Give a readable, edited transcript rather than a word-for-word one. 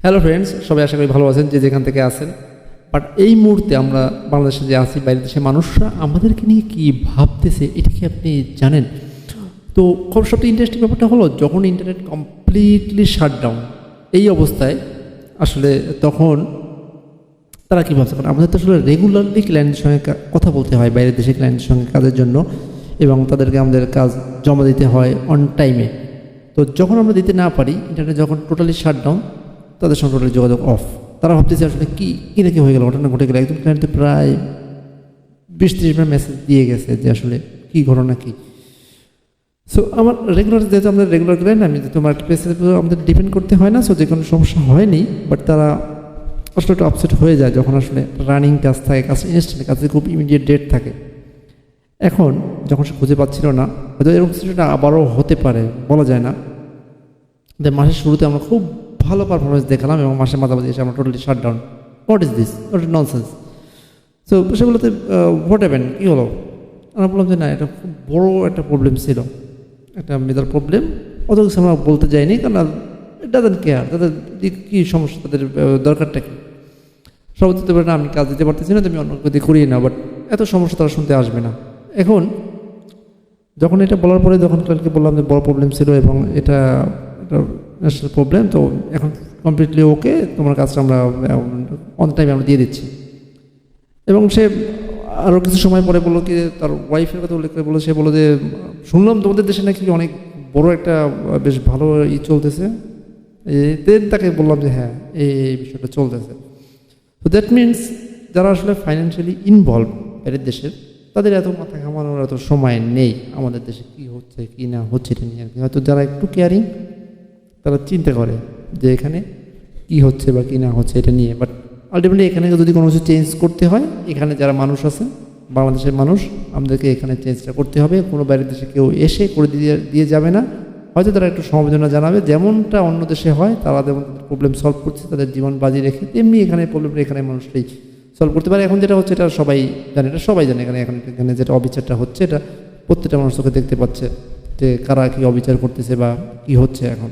Hello friends, সবাই আশা করি ভালো আছেন যে যেখান থেকে আছেন। বাট এই মুহূর্তে আমরা বাংলাদেশে যে আছি, বাইরের দেশের মানুষরা আমাদেরকে নিয়ে কী ভাবতেছে এটা কি আপনি জানেন? তো সবচেয়ে ইন্টারেস্টিং ব্যাপারটা হলো, যখন ইন্টারনেট কমপ্লিটলি শাটডাউন, এই অবস্থায় আসলে তখন তারা কী ভাবছে, কারণ আমাদের তো আসলে রেগুলারলি ক্লায়েন্টের সঙ্গে কথা বলতে হয়, বাইরের দেশের ক্লায়েন্টের সঙ্গে কাজের জন্য, এবং তাদেরকে আমাদের কাজ জমা দিতে হয় অন টাইমে। তো যখন আমরা দিতে না পারি, ইন্টারনেট যখন টোটালি শাটডাউন, তাদের সঙ্গে টোটালি যোগাযোগ অফ। তারা ভাবতেছে আসলে কী না কি হয়ে গেল, ঘটনা ঘটে গেল। একদম ক্লায়েন্টে প্রায় 20-30 বার মেসেজ দিয়ে গেছে যে আসলে কী ঘটনা কী। সো আমার রেগুলার, যেহেতু আমাদের রেগুলার ক্লায়েন্ট, আমি যেহেতু মার্কেট প্লেসের উপর আমাদের ডিপেন্ড করতে হয় না, সো যে কোনো সমস্যা হয়নি। বাট তারা আসলে একটু আপসেট হয়ে যায় যখন আসলে রানিং কাজ থাকে, কাজ ইনস্ট্যান্ট, কাজে খুব ইমিডিয়েট ডেট থাকে। এখন যখন সে খুঁজে পাচ্ছিল না, হয়তো এরকম সিচুয়েশনটা আবারও হতে পারে, বলা যায় না। মাসের শুরুতে আমরা খুব ভালো পারফরমেন্স দেখালাম এবং মাসের মাঝামাঝি এসে আমরা totally shutdown. What is this, what is nonsense. So সেগুলোতে হোয়াট হ্যাপেন, কী হলো? আমরা বললাম যে না, এটা খুব বড়ো একটা প্রবলেম ছিল, একটা মেজর প্রবলেম। অত কিছু আমরা বলতে যাইনি, কারণ ইট ডাজন্ট কেয়ার তাদের কী সমস্যা, তাদের দরকারটা কী। সবাই দিতে পারে না, আমি কাজ দিতে পারতেছি না, তুমি অন্য কিছু করিয়ে না, বাট এত সমস্যা তারা শুনতে আসবে না। এখন যখন এটা বলার পরে, যখন ক্লায়েন্টকে বললাম যে বড় প্রবলেম ছিল এবং এটা ন্যাশনাল প্রবলেম, তো এখন কমপ্লিটলি ওকে, তোমার কাজটা আমরা অন টাইমে আমরা দিয়ে দিচ্ছি। এবং সে আরও কিছু সময় পরে বললো কি, তার ওয়াইফের কথা উল্লেখ করে বললো, সে বললো যে শুনলাম তোমাদের দেশে নাকি অনেক বড় একটা বেশ ভালো চলতেছে। দেন তাকে বললাম যে হ্যাঁ, এই বিষয়টা চলতেছে। তো দ্যাট মিনস যারা আসলে ফাইন্যান্সিয়ালি ইনভলভ বাইরের দেশের, তাদের এত মাথা ঘামানোর এত সময় নেই আমাদের দেশে কী হচ্ছে কী না হচ্ছে এটা নিয়ে আর কি। হয়তো যারা একটু কেয়ারিং, তারা চিন্তা করে যে এখানে কী হচ্ছে বা কী না হচ্ছে এটা নিয়ে। বাট আলটিমেটলি এখানে যদি কোনো কিছু চেঞ্জ করতে হয়, এখানে যারা মানুষ আছে, বাংলাদেশের মানুষ, আমাদেরকে এখানে চেঞ্জটা করতে হবে। কোনো বাইরের দেশে কেউ এসে করে দিয়ে যাবে না। হয়তো তারা একটু সমবেদনা জানাবে, যেমনটা অন্য দেশে হয়, তারা যেমন প্রবলেম সলভ করছে তাদের জীবন বাজি রেখে, তেমনি এখানে প্রবলেমটা এখানে মানুষটাই সলভ করতে পারে। এখন যেটা হচ্ছে এটা সবাই জানে, এটা সবাই জানে। এখানে যেটা অবিচারটা হচ্ছে, এটা প্রত্যেকটা মানুষ তোকে দেখতে পাচ্ছে যে কারা কী অবিচার করতেছে বা কী হচ্ছে এখন।